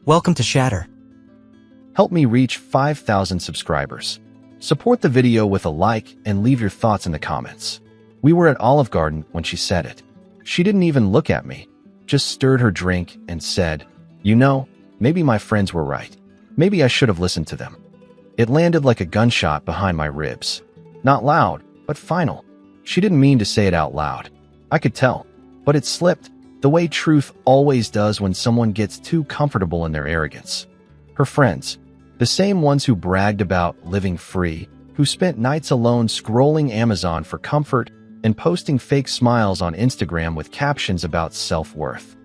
Welcome to Shatter. Help me reach 5,000 subscribers. Support the video with a like and leave your thoughts in the comments. We were at Olive Garden when she said it. She didn't even look at me, just stirred her drink and said, "You know, maybe my friends were right. Maybe I should have listened to them." It landed like a gunshot behind my ribs. Not loud, but final. She didn't mean to say it out loud. I could tell, but it slipped, the way truth always does when someone gets too comfortable in their arrogance. Her friends, the same ones who bragged about living free, who spent nights alone scrolling Amazon for comfort and posting fake smiles on Instagram with captions about self-worth.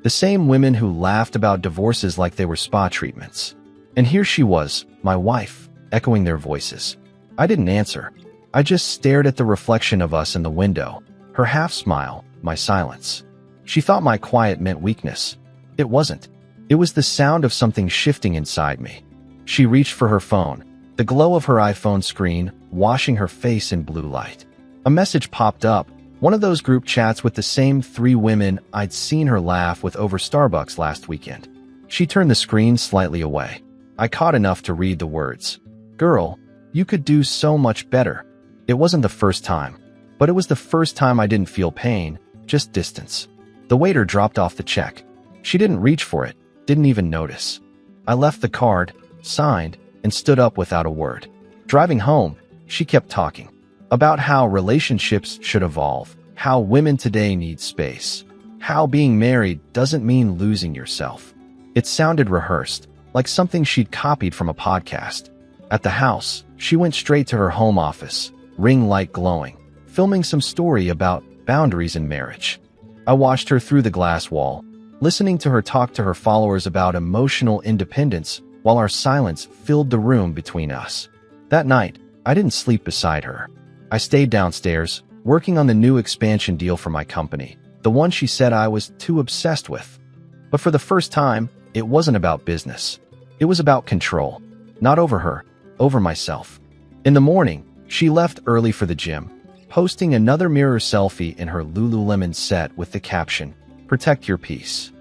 The same women who laughed about divorces like they were spa treatments. And here she was, my wife, echoing their voices. I didn't answer. I just stared at the reflection of us in the window, her half smile, my silence. She thought my quiet meant weakness. It wasn't. It was the sound of something shifting inside me. She reached for her phone, the glow of her iPhone screen washing her face in blue light. A message popped up, one of those group chats with the same 3 women I'd seen her laugh with over Starbucks last weekend. She turned the screen slightly away. I caught enough to read the words. "Girl, you could do so much better." It wasn't the first time, but it was the first time I didn't feel pain, just distance. The waiter dropped off the check. She didn't reach for it, didn't even notice. I left the card, signed, and stood up without a word. Driving home, she kept talking about how relationships should evolve, how women today need space, how being married doesn't mean losing yourself. It sounded rehearsed, like something she'd copied from a podcast. At the house, she went straight to her home office, ring light glowing, filming some story about boundaries in marriage. I watched her through the glass wall, listening to her talk to her followers about emotional independence while our silence filled the room between us. That night, I didn't sleep beside her. I stayed downstairs, working on the new expansion deal for my company, the one she said I was too obsessed with. But for the first time, it wasn't about business. It was about control. Not over her, over myself. In the morning, she left early for the gym, posting another mirror selfie in her Lululemon set with the caption, "Protect your peace."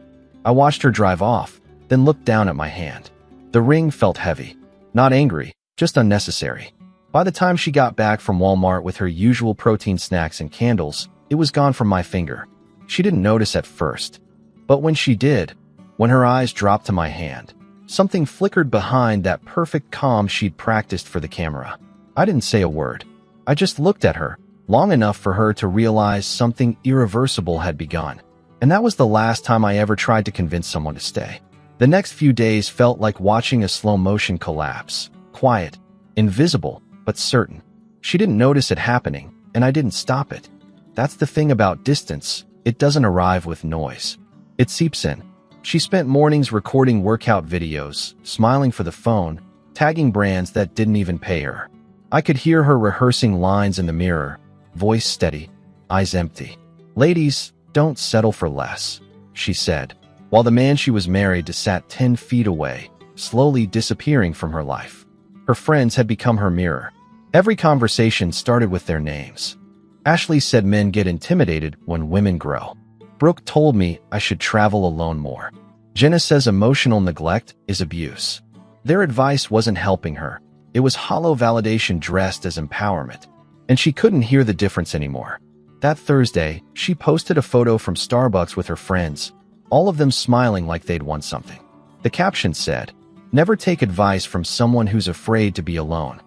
I watched her drive off, then looked down at my hand. The ring felt heavy. Not angry, just unnecessary. By the time she got back from Walmart with her usual protein snacks and candles, it was gone from my finger. She didn't notice at first. But when she did, when her eyes dropped to my hand, something flickered behind that perfect calm she'd practiced for the camera. I didn't say a word. I just looked at her, long enough for her to realize something irreversible had begun. And that was the last time I ever tried to convince someone to stay. The next few days felt like watching a slow-motion collapse. Quiet, invisible, but certain. She didn't notice it happening, and I didn't stop it. That's the thing about distance. It doesn't arrive with noise. It seeps in. She spent mornings recording workout videos, smiling for the phone, tagging brands that didn't even pay her. I could hear her rehearsing lines in the mirror, voice steady, eyes empty. "Ladies, don't settle for less," she said, while the man she was married to sat 10 feet away, slowly disappearing from her life. Her friends had become her mirror. Every conversation started with their names. Ashley said men get intimidated when women grow. Brooke told me I should travel alone more. Jenna says emotional neglect is abuse. Their advice wasn't helping her. It was hollow validation dressed as empowerment. And she couldn't hear the difference anymore. That Thursday, she posted a photo from Starbucks with her friends, all of them smiling like they'd won something. The caption said, "Never take advice from someone who's afraid to be alone."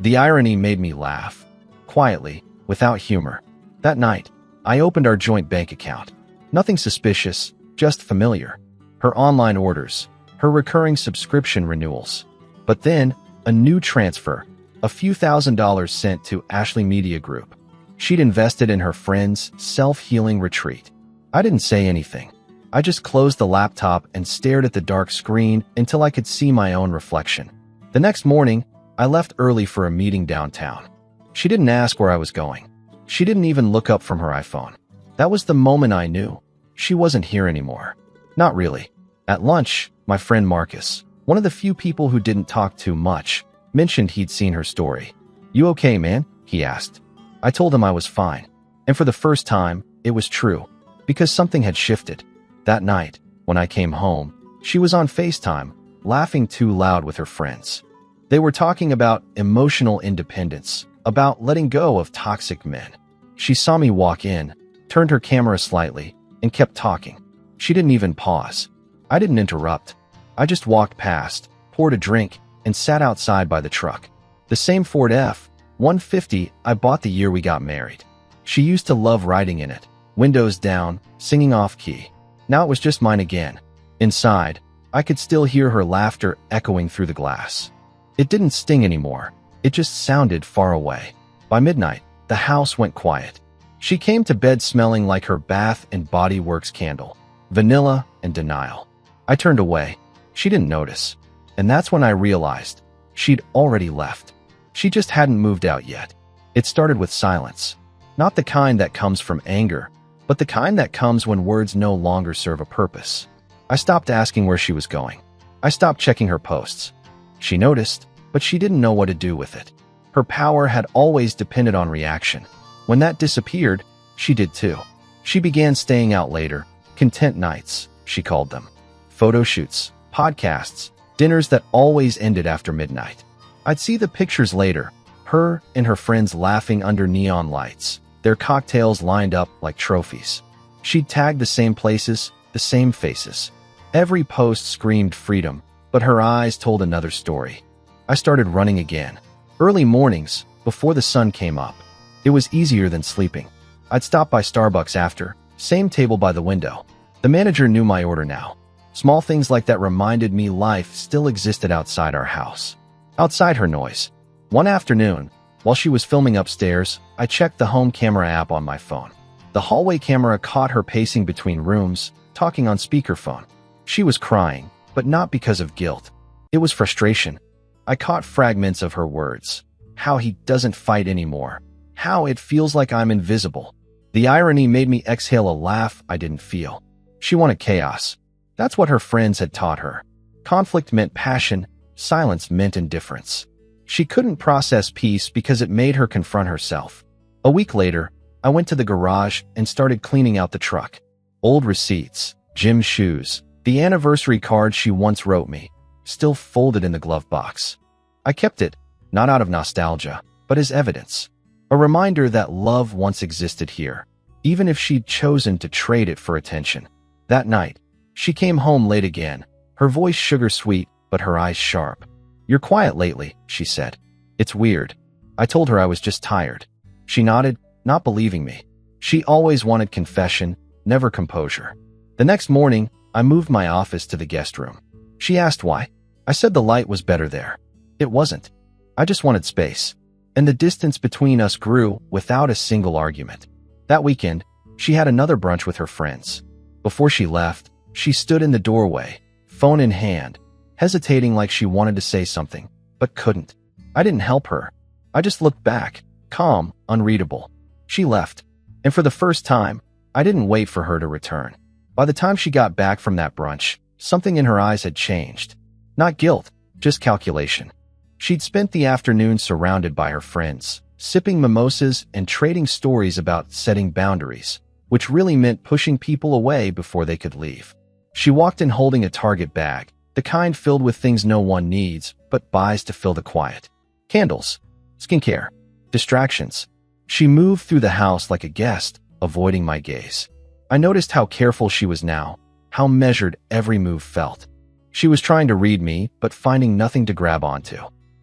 The irony made me laugh. Quietly, without humor. That night, I opened our joint bank account. Nothing suspicious, just familiar. Her online orders, her recurring subscription renewals. But then, a new transfer, a few $1,000s sent to Ashley Media Group. She'd invested in her friend's self-healing retreat. I didn't say anything. I just closed the laptop and stared at the dark screen until I could see my own reflection. The next morning, I left early for a meeting downtown. She didn't ask where I was going. She didn't even look up from her iPhone. That was the moment I knew. She wasn't here anymore. Not really. At lunch, my friend Marcus, one of the few people who didn't talk too much, mentioned he'd seen her story. "You okay, man?" he asked. I told him I was fine. And for the first time, it was true. Because something had shifted. That night, when I came home, She was on FaceTime, laughing too loud with her friends. They were talking about emotional independence, about letting go of toxic men. She saw me walk in, turned her camera slightly, and kept talking. She didn't even pause. I didn't interrupt. I just walked past, poured a drink, and sat outside by the truck. The same Ford F-150 I bought the year we got married. She used to love riding in it, windows down, singing off-key. Now it was just mine again. Inside, I could still hear her laughter echoing through the glass. It didn't sting anymore. It just sounded far away. By midnight, the house went quiet. She came to bed smelling like her Bath and Body Works candle, vanilla and denial. I turned away. She didn't notice. And that's when I realized she'd already left. She just hadn't moved out yet. It started with silence. Not the kind that comes from anger, but the kind that comes when words no longer serve a purpose. I stopped asking where she was going. I stopped checking her posts. She noticed, but she didn't know what to do with it. Her power had always depended on reaction. When that disappeared, she did too. She began staying out later, content nights, she called them. Photo shoots, podcasts, dinners that always ended after midnight. I'd see the pictures later, her and her friends laughing under neon lights, their cocktails lined up like trophies. She'd tag the same places, the same faces. Every post screamed freedom, but her eyes told another story. I started running again. Early mornings, before the sun came up. It was easier than sleeping. I'd stop by Starbucks after, same table by the window. The manager knew my order now. Small things like that reminded me life still existed outside our house. Outside her noise. One afternoon, while she was filming upstairs, I checked the home camera app on my phone. The hallway camera caught her pacing between rooms, talking on speakerphone. She was crying, but not because of guilt. It was frustration. I caught fragments of her words. How he doesn't fight anymore. How it feels like I'm invisible. The irony made me exhale a laugh I didn't feel. She wanted chaos. That's what her friends had taught her. Conflict meant passion, silence meant indifference. She couldn't process peace because it made her confront herself. A week later, I went to the garage and started cleaning out the truck. Old receipts, gym shoes, the anniversary card she once wrote me, still folded in the glove box. I kept it, not out of nostalgia, but as evidence. A reminder that love once existed here, even if she'd chosen to trade it for attention. That night, she came home late again, her voice sugar-sweet, but her eyes sharp. "You're quiet lately," she said. "It's weird." I told her I was just tired. She nodded, not believing me. She always wanted confession, never composure. The next morning, I moved my office to the guest room. She asked why. I said the light was better there. It wasn't. I just wanted space. And the distance between us grew without a single argument. That weekend, she had another brunch with her friends. Before she left, she stood in the doorway, phone in hand, hesitating like she wanted to say something, but couldn't. I didn't help her. I just looked back, calm, unreadable. She left. And for the first time, I didn't wait for her to return. By the time she got back from that brunch, something in her eyes had changed. Not guilt, just calculation. She'd spent the afternoon surrounded by her friends, sipping mimosas and trading stories about setting boundaries, which really meant pushing people away before they could leave. She walked in holding a Target bag, the kind filled with things no one needs, but buys to fill the quiet. Candles, skincare, distractions. She moved through the house like a guest, avoiding my gaze. I noticed how careful she was now, how measured every move felt. She was trying to read me, but finding nothing to grab onto.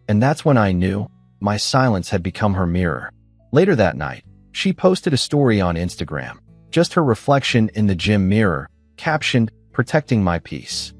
And that's when I knew my silence had become her mirror. Later that night, she posted a story on Instagram, just her reflection in the gym mirror, captioned, "Protecting my peace."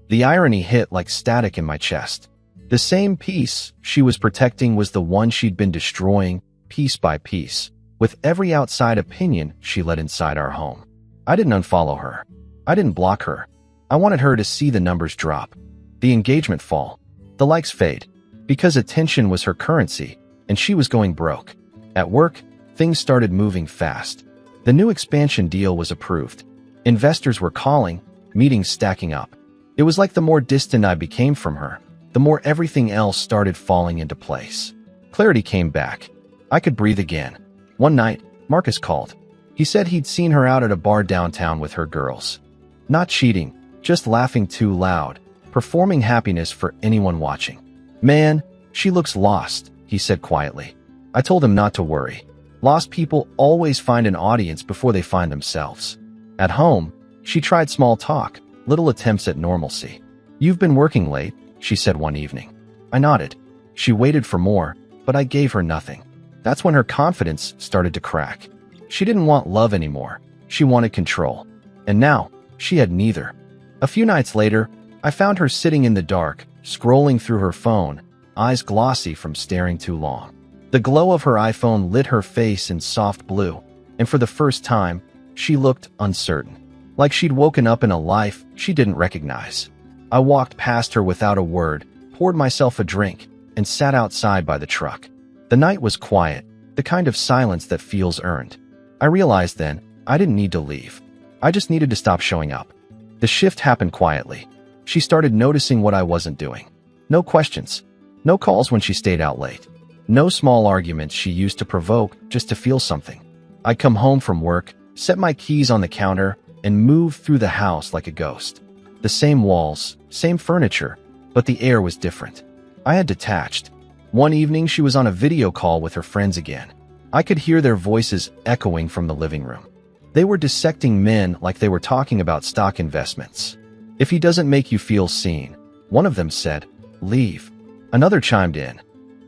The irony hit like static in my chest. The same peace she was protecting was the one she'd been destroying, piece by piece, with every outside opinion she let inside our home. I didn't unfollow her. I didn't block her. I wanted her to see the numbers drop, the engagement fall, the likes fade, because attention was her currency, and she was going broke. At work, things started moving fast. The new expansion deal was approved. Investors were calling, meetings stacking up. It was like the more distant I became from her, the more everything else started falling into place. Clarity came back. I could breathe again. One night, Marcus called. He said he'd seen her out at a bar downtown with her girls. Not cheating, just laughing too loud, performing happiness for anyone watching. "Man, she looks lost," he said quietly. I told him not to worry. Lost people always find an audience before they find themselves. At home, she tried small talk, little attempts at normalcy. "You've been working late," she said one evening. I nodded. She waited for more, but I gave her nothing. That's when her confidence started to crack. She didn't want love anymore. She wanted control. And now, she had neither. A few nights later, I found her sitting in the dark, scrolling through her phone, eyes glossy from staring too long. The glow of her iPhone lit her face in soft blue, and for the first time, she looked uncertain, like she'd woken up in a life she didn't recognize. I walked past her without a word, poured myself a drink, and sat outside by the truck. The night was quiet, the kind of silence that feels earned. I realized then I didn't need to leave. I just needed to stop showing up. The shift happened quietly. She started noticing what I wasn't doing. No questions. No calls when she stayed out late. No small arguments she used to provoke just to feel something. I'd come home from work, set my keys on the counter, and move through the house like a ghost. The same walls, same furniture, but the air was different. I had detached. One evening, she was on a video call with her friends again. I could hear their voices echoing from the living room. They were dissecting men like they were talking about stock investments. "If he doesn't make you feel seen," one of them said, "leave." Another chimed in,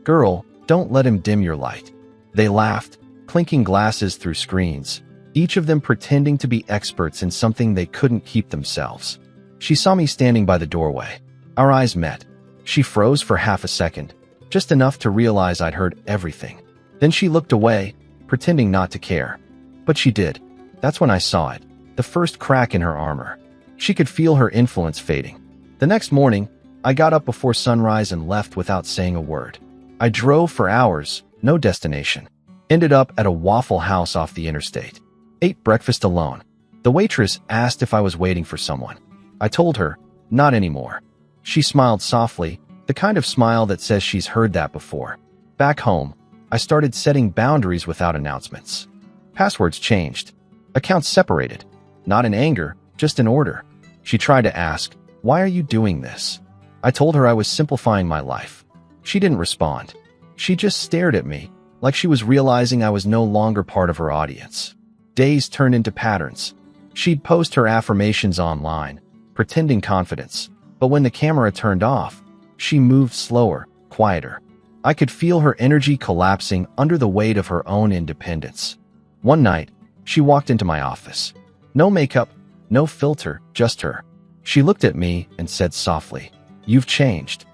"Girl, don't let him dim your light." They laughed, clinking glasses through screens, each of them pretending to be experts in something they couldn't keep themselves. She saw me standing by the doorway. Our eyes met. She froze for half a second, just enough to realize I'd heard everything. Then she looked away, pretending not to care. But she did. That's when I saw it, the first crack in her armor. She could feel her influence fading. The next morning, I got up before sunrise and left without saying a word. I drove for hours, no destination. Ended up at a Waffle House off the interstate. Ate breakfast alone. The waitress asked if I was waiting for someone. I told her, not anymore. She smiled softly, the kind of smile that says she's heard that before. Back home, I started setting boundaries without announcements. Passwords changed. Accounts separated. Not in anger, just in order. She tried to ask, "Why are you doing this?" I told her I was simplifying my life. She didn't respond. She just stared at me, like she was realizing I was no longer part of her audience. Days turned into patterns. She'd post her affirmations online, pretending confidence. But when the camera turned off, she moved slower, quieter. I could feel her energy collapsing under the weight of her own independence. One night, she walked into my office. No makeup, no filter, just her. She looked at me and said softly, "You've changed."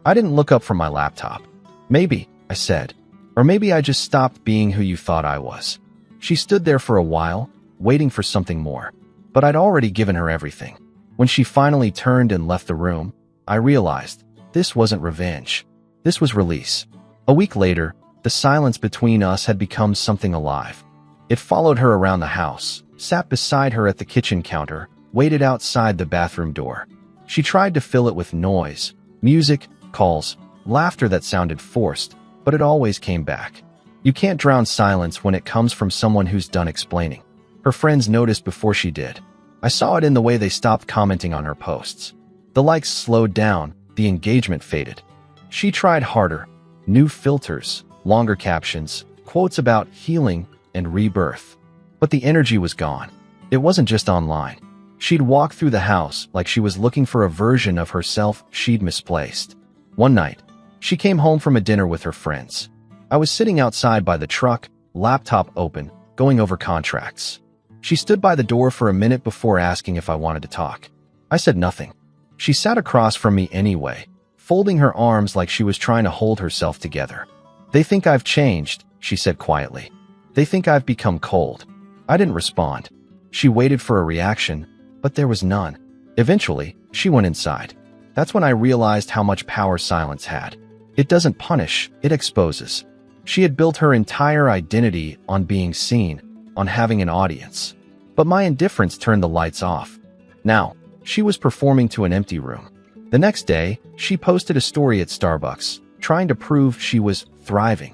I didn't look up from my laptop. "Maybe," I said. "Or maybe I just stopped being who you thought I was." She stood there for a while, waiting for something more. But I'd already given her everything. When she finally turned and left the room, I realized this wasn't revenge. This was release. A week later, the silence between us had become something alive. It followed her around the house, sat beside her at the kitchen counter, waited outside the bathroom door. She tried to fill it with noise, music, calls, laughter that sounded forced, but it always came back. You can't drown silence when it comes from someone who's done explaining. Her friends noticed before she did. I saw it in the way they stopped commenting on her posts. The likes slowed down, the engagement faded. She tried harder. New filters, longer captions, quotes about healing and rebirth. But the energy was gone. It wasn't just online. She'd walk through the house like she was looking for a version of herself she'd misplaced. One night, she came home from a dinner with her friends. I was sitting outside by the truck, laptop open, going over contracts. She stood by the door for a minute before asking if I wanted to talk. I said nothing. She sat across from me anyway, folding her arms like she was trying to hold herself together. "They think I've changed," she said quietly. "They think I've become cold." I didn't respond. She waited for a reaction, but there was none. Eventually, she went inside. That's when I realized how much power silence had. It doesn't punish, it exposes. She had built her entire identity on being seen, on having an audience. But my indifference turned the lights off. Now, she was performing to an empty room. The next day, she posted a story at Starbucks, trying to prove she was thriving.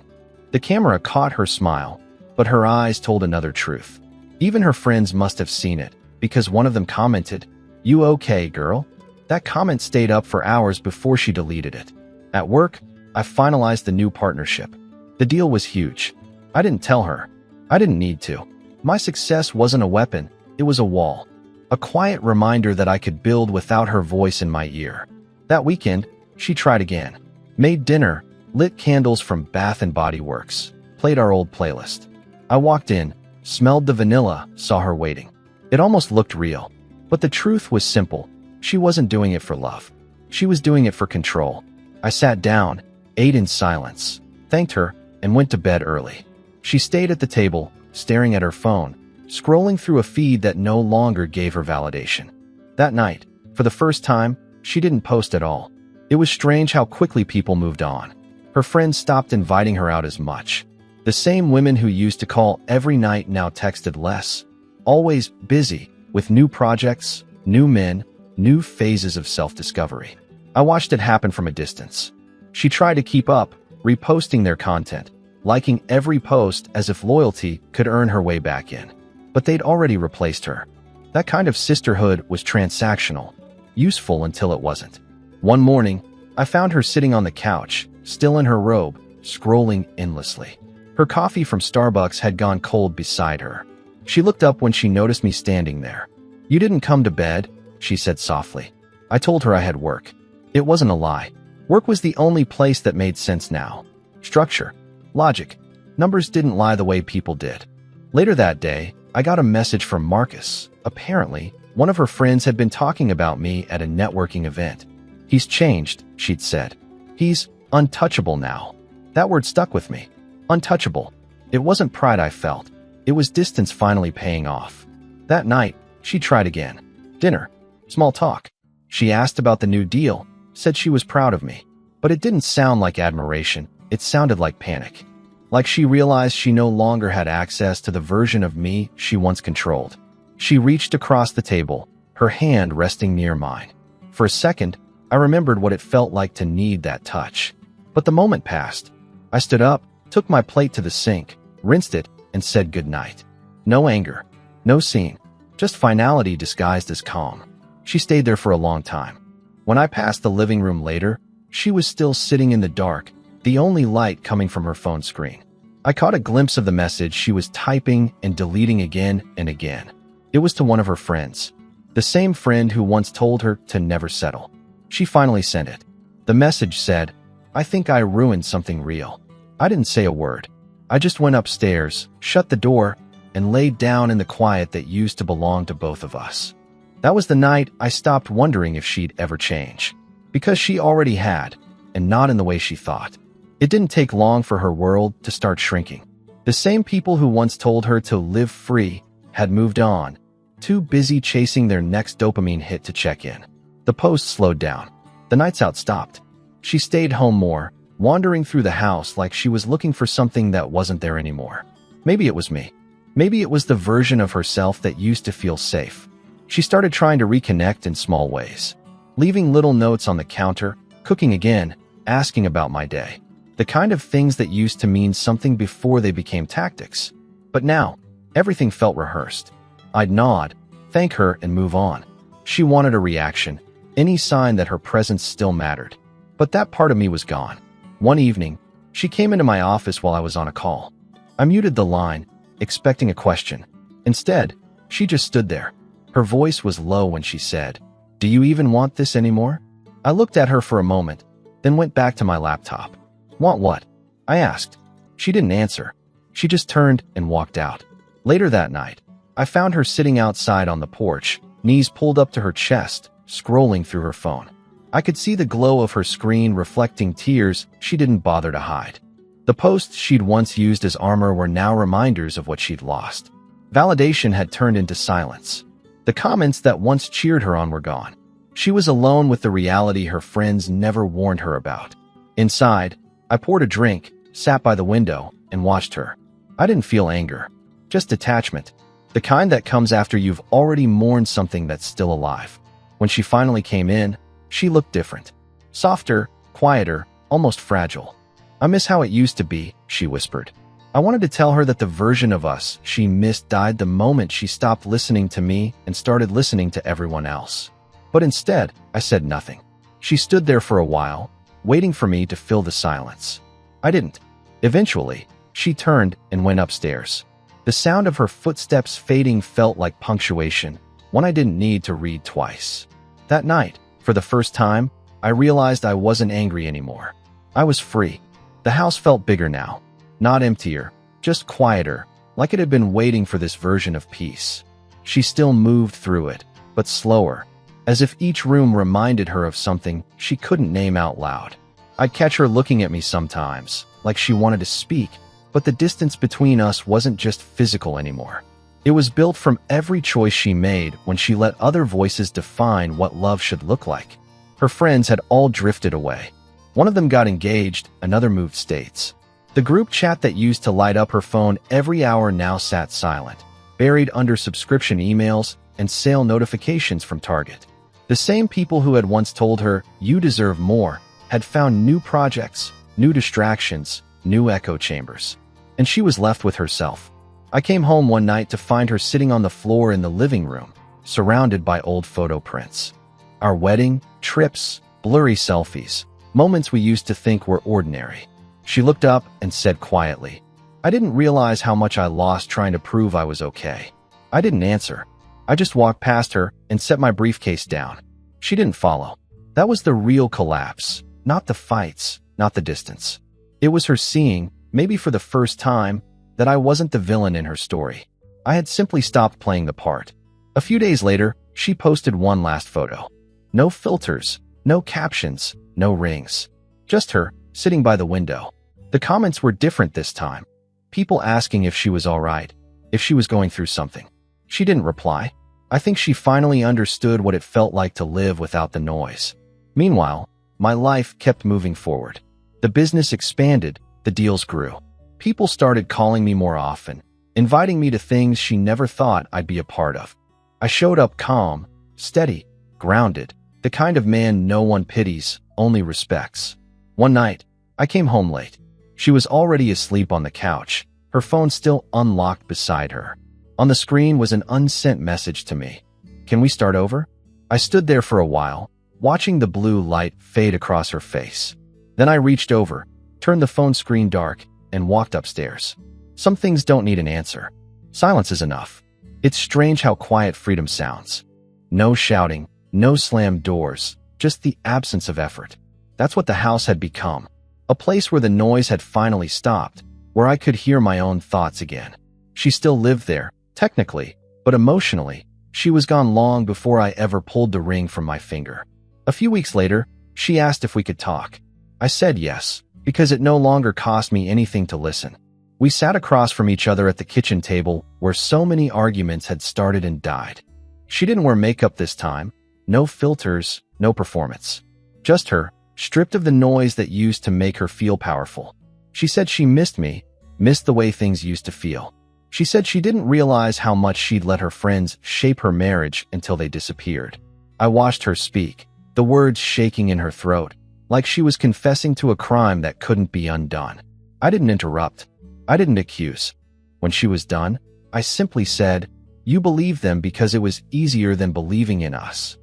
The camera caught her smile, but her eyes told another truth. Even her friends must have seen it, because one of them commented, "You okay, girl?" That comment stayed up for hours before she deleted it. At work, I finalized the new partnership. The deal was huge. I didn't tell her. I didn't need to. My success wasn't a weapon, it was a wall. A quiet reminder that I could build without her voice in my ear. That weekend, she tried again. Made dinner, lit candles from Bath & Body Works, played our old playlist. I walked in, smelled the vanilla, saw her waiting. It almost looked real. But the truth was simple. She wasn't doing it for love. She was doing it for control. I sat down, ate in silence, thanked her, and went to bed early. She stayed at the table, staring at her phone, scrolling through a feed that no longer gave her validation. That night, for the first time, she didn't post at all. It was strange how quickly people moved on. Her friends stopped inviting her out as much. The same women who used to call every night now texted less. Always busy, with new projects, new men, new phases of self-discovery. I watched it happen from a distance. She tried to keep up, reposting their content, liking every post as if loyalty could earn her way back in. But they'd already replaced her. That kind of sisterhood was transactional, useful until it wasn't. One morning, I found her sitting on the couch, still in her robe, scrolling endlessly. Her coffee from Starbucks had gone cold beside her. She looked up when she noticed me standing there. "You didn't come to bed," she said softly. I told her I had work. It wasn't a lie. Work was the only place that made sense now. Structure, logic, numbers didn't lie the way people did. Later that day, I got a message from Marcus. Apparently, one of her friends had been talking about me at a networking event. "He's changed," she'd said. "He's untouchable now." That word stuck with me. Untouchable. It wasn't pride I felt. It was distance finally paying off. That night, she tried again. Dinner. Small talk. She asked about the new deal, said she was proud of me. But it didn't sound like admiration. It sounded like panic. Like she realized she no longer had access to the version of me she once controlled. She reached across the table, her hand resting near mine. For a second, I remembered what it felt like to need that touch. But the moment passed. I stood up, took my plate to the sink, rinsed it, and said goodnight. No anger, no scene, just finality disguised as calm. She stayed there for a long time. When I passed the living room later, she was still sitting in the dark, the only light coming from her phone screen. I caught a glimpse of the message she was typing and deleting again and again. It was to one of her friends, the same friend who once told her to never settle. She finally sent it. The message said, "I think I ruined something real." I didn't say a word. I just went upstairs, shut the door, and laid down in the quiet that used to belong to both of us. That was the night I stopped wondering if she'd ever change. Because she already had, and not in the way she thought. It didn't take long for her world to start shrinking. The same people who once told her to live free had moved on, too busy chasing their next dopamine hit to check in. The post slowed down. The nights out stopped. She stayed home more, wandering through the house like she was looking for something that wasn't there anymore. Maybe it was me. Maybe it was the version of herself that used to feel safe. She started trying to reconnect in small ways, leaving little notes on the counter, cooking again, asking about my day. The kind of things that used to mean something before they became tactics. But now, everything felt rehearsed. I'd nod, thank her, and move on. She wanted a reaction, any sign that her presence still mattered. But that part of me was gone. One evening, she came into my office while I was on a call. I muted the line, expecting a question. Instead, she just stood there. Her voice was low when she said, "Do you even want this anymore?" I looked at her for a moment, then went back to my laptop. "Want what?" I asked. She didn't answer. She just turned and walked out. Later that night, I found her sitting outside on the porch, knees pulled up to her chest, scrolling through her phone. I could see the glow of her screen reflecting tears she didn't bother to hide. The posts she'd once used as armor were now reminders of what she'd lost. Validation had turned into silence. The comments that once cheered her on were gone. She was alone with the reality her friends never warned her about. Inside, I poured a drink, sat by the window, and watched her. I didn't feel anger, just detachment, the kind that comes after you've already mourned something that's still alive. When she finally came in, she looked different. Softer, quieter, almost fragile. "I miss how it used to be," she whispered. I wanted to tell her that the version of us she missed died the moment she stopped listening to me and started listening to everyone else. But instead, I said nothing. She stood there for a while, waiting for me to fill the silence. I didn't. Eventually, she turned and went upstairs. The sound of her footsteps fading felt like punctuation, one I didn't need to read twice. That night, for the first time, I realized I wasn't angry anymore. I was free. The house felt bigger now. Not emptier, just quieter, like it had been waiting for this version of peace. She still moved through it, but slower, as if each room reminded her of something she couldn't name out loud. I'd catch her looking at me sometimes, like she wanted to speak, but the distance between us wasn't just physical anymore. It was built from every choice she made when she let other voices define what love should look like. Her friends had all drifted away. One of them got engaged, another moved states. The group chat that used to light up her phone every hour now sat silent, buried under subscription emails and sale notifications from Target. The same people who had once told her, "You deserve more," had found new projects, new distractions, new echo chambers. And she was left with herself. I came home one night to find her sitting on the floor in the living room, surrounded by old photo prints. Our wedding, trips, blurry selfies, moments we used to think were ordinary. She looked up and said quietly, "I didn't realize how much I lost trying to prove I was okay." I didn't answer. I just walked past her and set my briefcase down. She didn't follow. That was the real collapse, not the fights, not the distance. It was her seeing, maybe for the first time, that I wasn't the villain in her story. I had simply stopped playing the part. A few days later, she posted one last photo. No filters, no captions, no rings. Just her, sitting by the window. The comments were different this time. People asking if she was all right, if she was going through something. She didn't reply. I think she finally understood what it felt like to live without the noise. Meanwhile, my life kept moving forward. The business expanded, the deals grew. People started calling me more often, inviting me to things she never thought I'd be a part of. I showed up calm, steady, grounded, the kind of man no one pities, only respects. One night, I came home late. She was already asleep on the couch, her phone still unlocked beside her. On the screen was an unsent message to me. "Can we start over?" I stood there for a while, watching the blue light fade across her face. Then I reached over, turned the phone screen dark, and walked upstairs. Some things don't need an answer. Silence is enough. It's strange how quiet freedom sounds. No shouting, no slammed doors, just the absence of effort. That's what the house had become. A place where the noise had finally stopped, where I could hear my own thoughts again. She still lived there, technically, but emotionally, she was gone long before I ever pulled the ring from my finger. A few weeks later, she asked if we could talk. I said yes, because it no longer cost me anything to listen. We sat across from each other at the kitchen table where so many arguments had started and died. She didn't wear makeup this time, no filters, no performance. Just her, stripped of the noise that used to make her feel powerful. She said she missed me, missed the way things used to feel. She said she didn't realize how much she'd let her friends shape her marriage until they disappeared. I watched her speak, the words shaking in her throat, like she was confessing to a crime that couldn't be undone. I didn't interrupt. I didn't accuse. When she was done, I simply said, "You believed them because it was easier than believing in us."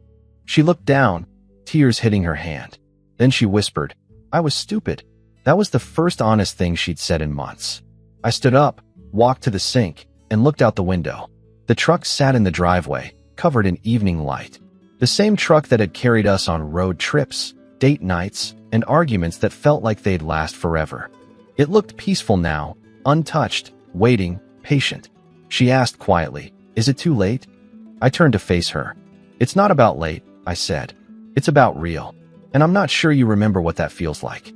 She looked down, tears hitting her hand. Then she whispered, "I was stupid." That was the first honest thing she'd said in months. I stood up, walked to the sink, and looked out the window. The truck sat in the driveway, covered in evening light. The same truck that had carried us on road trips, date nights, and arguments that felt like they'd last forever. It looked peaceful now, untouched, waiting, patient. She asked quietly, "Is it too late?" I turned to face her. "It's not about late," I said. "It's about real. And I'm not sure you remember what that feels like."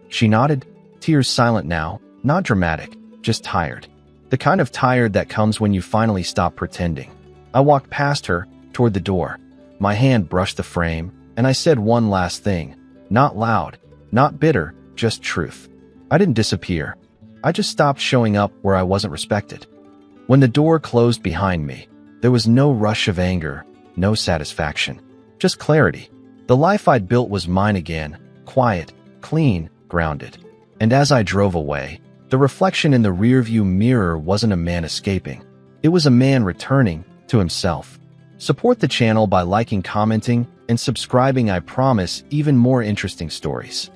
She nodded, tears silent now, not dramatic, just tired. The kind of tired that comes when you finally stop pretending. I walked past her, toward the door. My hand brushed the frame, and I said one last thing. Not loud, not bitter, just truth. I didn't disappear. I just stopped showing up where I wasn't respected. When the door closed behind me, there was no rush of anger, no satisfaction, just clarity. The life I'd built was mine again, quiet, clean, grounded. And as I drove away, the reflection in the rearview mirror wasn't a man escaping. It was a man returning to himself. Support the channel by liking, commenting, and subscribing, I promise, even more interesting stories.